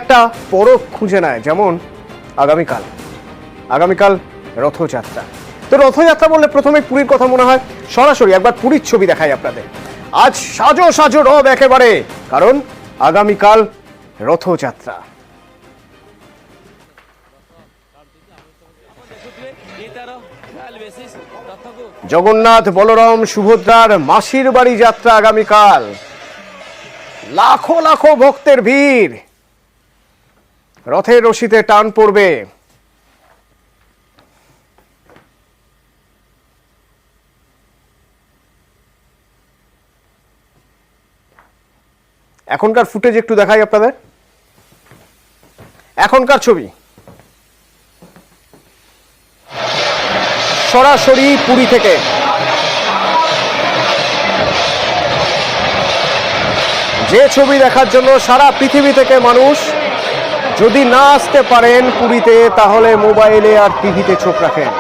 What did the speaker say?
একটা পরখ খুঁজে নেয়, যেমন আগামীকাল রথযাত্রা। তো রথযাত্রা বললে প্রথমে পুরীর কথা মনে হয়। সরাসরি একবার পুরীর ছবি দেখাই আপনাদের। আজ সাজো সাজো রথ একেবারে, কারণ আগামীকাল রথযাত্রা। জগন্নাথ, বলরাম, সুভদ্রার মাসির বাড়ি যাত্রা আগামীকাল। লাখো লাখো ভক্তের ভিড়, রথের রশিতে টান পড়বে। এখনকার ফুটেজ একটু দেখাই আপনাদের, এখনকার ছবি সরাসরি পুরী থেকে। যে ছবি দেখার জন্য সারা পৃথিবী থেকে মানুষ, যদি না আসতে পারেন পুরীতে, তাহলে মোবাইলে আর টিভিতে চোখ রাখেন।